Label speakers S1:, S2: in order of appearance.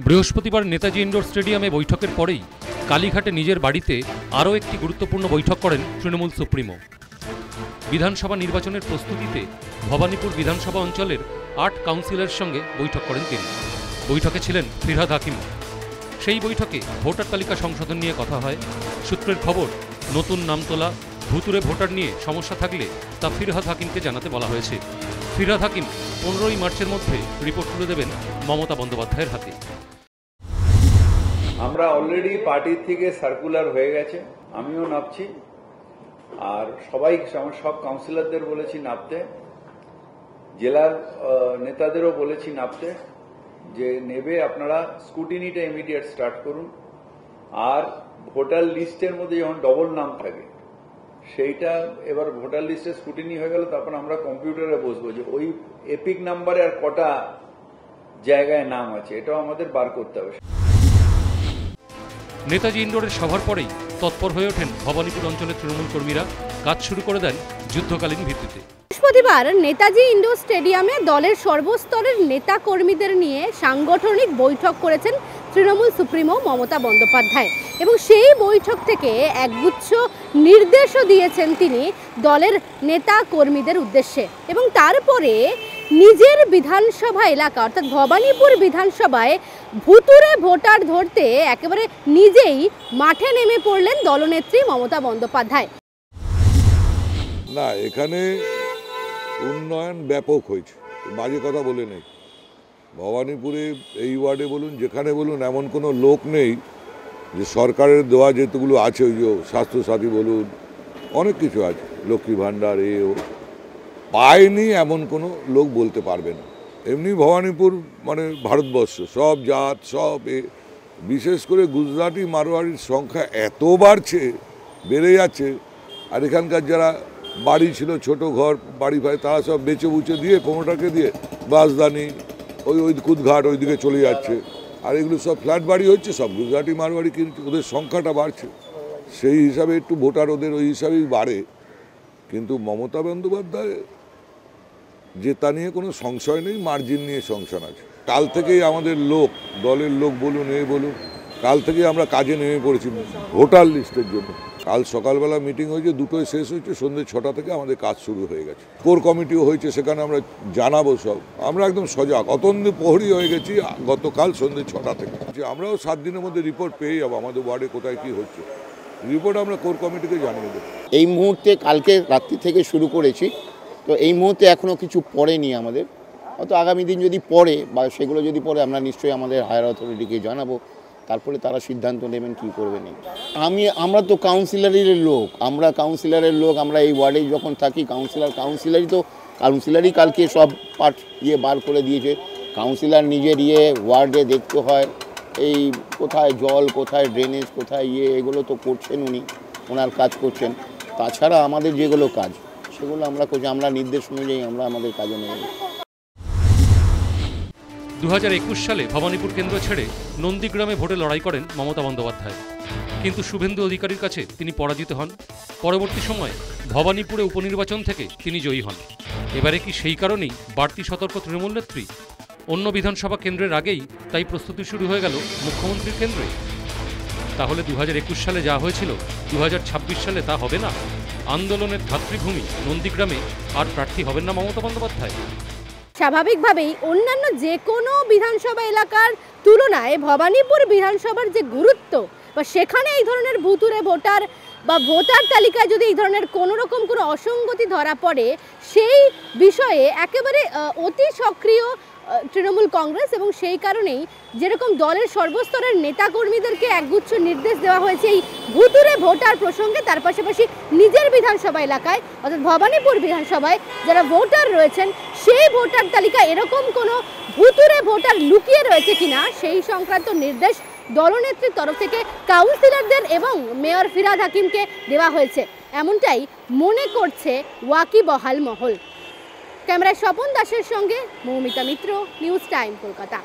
S1: বৃহস্পতিবার নেতাজি ইন্ডোর স্টেডিয়ামে বৈঠকের পরেই কালীঘাটে নিজের বাড়িতে আরও একটি গুরুত্বপূর্ণ বৈঠক করেন তৃণমূল সুপ্রিমো। বিধানসভা নির্বাচনের প্রস্তুতিতে ভবানীপুর বিধানসভা অঞ্চলের ৮ কাউন্সিলরের সঙ্গে বৈঠক করেন তিনি। বৈঠকে ছিলেন ফিরহাদ হাকিম। সেই বৈঠকে ভোটার তালিকা সংশোধন নিয়ে কথা হয়। সূত্রের খবর, নতুন নাম তোলা, ভুতুরে ভোটার নিয়ে সমস্যা থাকলে তা ফিরহাদ হাকিমকে জানাতে বলা হয়েছে। ফিরহাদ হাকিম 15ই মার্চের মধ্যে রিপোর্ট তুলে দেবেন মমতা বন্দ্যোপাধ্যায়ের হাতে।
S2: আমরা অলরেডি পার্টি থেকে সার্কুলার হয়ে গেছে, আমিও নাপছি, আর সব কাউন্সিলরদের বলেছি নাপতে, জেলার নেতাদেরও বলেছি নাপতে, যে নেবে আপনারা স্কুটিনিটা ইমিডিয়েট স্টার্ট করুন। আর ভোটার লিস্টের মধ্যে যখন ডবল নাম থাকে সেইটা এবার ভোটার লিস্টে স্কুটিনি হয়ে গেল, তারপর আমরা কম্পিউটারে বসবো যে ওই এপিক নাম্বারে আর কটা জায়গায় নাম আছে, এটাও আমাদের বার করতে হবে।
S1: নেতাজি ইন্ডোরের সভার পরেই তৎপর হয়ে ওঠেন ভবানীপুর অঞ্চলের তৃণমূল কর্মীরা। কাজ শুরু করে দেন যুদ্ধকালীন ভিত্তিতে।
S3: বৃহস্পতিবার নেতাজি ইন্ডোর স্টেডিয়ামে দলের সর্বস্তরের নেতা কর্মীদের নিয়ে সাংগঠনিক বৈঠক করেছেন তৃণমূল সুপ্রিমো মমতা বন্দ্যোপাধ্যায়, এবং সেই বৈঠক থেকে একগুচ্ছ নির্দেশও দিয়েছেন তিনি দলের নেতা কর্মীদের উদ্দেশ্যে। এবং তারপরে নিজের বিধানসভা এলাকা অর্থাৎ ভবানীপুর বিধানসভায় ভুতুরে ভোটার ধরতে একেবারে নিজেই মাঠে নেমে পড়লেন দলনেত্রী মমতা বন্দ্যোপাধ্যায়।
S4: না, এখানে উন্নয়ন ব্যাপক হয়েছে, বাজে কথা বলে নেই। ভবানীপুরে এই ওয়ার্ডে বলুন, যেখানে বলুন, এমন কোনো লোক নেই যে সরকারের দেওয়া যেগুলো আছে, ওই যে স্বাস্থ্যসাথী বলুন, অনেক কিছু আছে, লক্ষ্মী ভাণ্ডার, ও পায়নি এমন কোনো লোক বলতে পারবে না। এমনি ভবানীপুর মানে ভারতবর্ষ, সব জাত, সব বিশেষ করে গুজরাটি মারোয়াড়ির সংখ্যা এত বাড়ছে, বেড়ে যাচ্ছে। আর এখানকার যারা বাড়ি ছিল, ছোট ঘর বাড়ি ভাই, তারা সব বেচে বুচে দিয়ে, কোনোটাকে দিয়ে বাসদানি, ওই কুদঘাট ওইদিকে চলে যাচ্ছে। আর এগুলো সব ফ্ল্যাট বাড়ি হচ্ছে, সব গুজরাটি মারোয়াড়ি, কিন্তু ওদের সংখ্যাটা বাড়ছে, সেই হিসাবে একটু ভোটার ওদের ওই হিসাবেই বাড়ে। কিন্তু মমতা বন্দ্যোপাধ্যায় জেতা নিয়ে কোনো সংশয় নেই, মার্জিন নিয়ে সংশয় আছে। কাল থেকেই আমাদের লোক, দলের লোক বলুন, বলুন, কাল থেকেই আমরা কাজে নেমে পড়েছি ভোটার লিস্টের জন্য। কাল সকালবেলা মিটিং হয়েছে, 2টোয় শেষ হয়েছে, সন্ধ্যে 6টা থেকে আমাদের কাজ শুরু হয়ে গেছে। কোর কমিটিও হয়েছে, সেখানে আমরা জানাবো সব। আমরা একদম সজাগ, অতন্দ প্রহরী হয়ে গেছি গতকাল সন্ধ্যে 6টা থেকে। আমরাও 7 দিনের মধ্যে রিপোর্ট পেয়ে যাবো আমাদের ওয়ার্ডে কোথায় কি হচ্ছে। রিপোর্ট আমরা কোর কমিটিকে জানিয়ে দেবো।
S5: এই মুহূর্তে কালকে রাত্রি থেকে শুরু করেছি, তো এই মুহূর্তে এখনও কিছু পড়েনি আমাদের। হয়তো আগামী দিন যদি পড়ে বা সেগুলো যদি পড়ে, আমরা নিশ্চয়ই আমাদের হায়ার অথরিটিকে জানাবো, তারপরে তারা সিদ্ধান্ত নেবেন কী করবেন। আমরা তো কাউন্সিলরের লোক, আমরা এই ওয়ার্ডে যখন থাকি কাউন্সিলারই কালকে সব পার্ট বার করে দিয়েছে। কাউন্সিলর নিজের ওয়ার্ডে দেখতে হয়, এই কোথায় জল, কোথায় ড্রেনেজ, কোথায় এগুলো তো করছেন উনি, ওনার কাজ করছেন। তাছাড়া আমাদের যেগুলো কাজ সেগুলো আমরা করছি, আমরা নির্দেশ অনুযায়ী আমরা আমাদের কাজে নেব।
S1: 2021 সালে ভবানীপুর কেন্দ্র ছেড়ে নন্দীগ্রামে ভোটে লড়াই করেন মমতা বন্দ্যোপাধ্যায়, কিন্তু শুভেন্দু অধিকারীর কাছে তিনি পরাজিত হন। পরবর্তী সময়ে ভবানীপুরে উপনির্বাচন থেকে তিনি জয়ী হন। এবারে কি সেই কারণেই বাড়তি সতর্ক তৃণমূল নেত্রী? অন্য বিধানসভা কেন্দ্রের আগেই তাই প্রস্তুতি শুরু হয়ে গেল মুখ্যমন্ত্রীর কেন্দ্রে। তাহলে 2021 সালে যা হয়েছিল 2026 সালে তা হবে না? আন্দোলনের ধাত্রীভূমি নন্দীগ্রামে আর প্রার্থী হবেন না মমতা বন্দ্যোপাধ্যায়?
S3: স্বাভাবিকভাবেই অন্যান্য যে কোনো বিধানসভা এলাকার তুলনায় ভবানীপুর বিধানসভার যে গুরুত্ব, বা সেখানে এই ধরনের ভুতুরে ভোটার বা ভোটার তালিকায় যদি এই ধরনের কোনো রকম কোনো অসঙ্গতি ধরা পড়ে, সেই বিষয়ে একেবারে অতি সক্রিয় তৃণমূল কংগ্রেস। এবং সেই কারণেই যেরকম দলের সর্বস্তরের নেতাকর্মীদেরকে একগুচ্ছ নির্দেশ দেওয়া হয়েছে এই ভুতুরে ভোটার প্রসঙ্গে, তার পাশাপাশি নিজের বিধানসভা এলাকায় অর্থাৎ ভবানীপুর বিধানসভায় যারা ভোটার রয়েছেন, সেই ভোটার তালিকায় এরকম কোনো ভুতুরে ভোটার লুকিয়ে রয়েছে কিনা সেই সংক্রান্ত নির্দেশ দলনেত্রীর তরফ থেকে কাউন্সিলরদের এবং মেয়র ফিরহাদ হাকিমকে দেওয়া হয়েছে, এমনটাই মনে করছে ওয়াকিবহাল মহল। ক্যামেরায় স্বপন দাসের সঙ্গে মৌমিতা মিত্র, নিউজ টাইম, কলকাতা।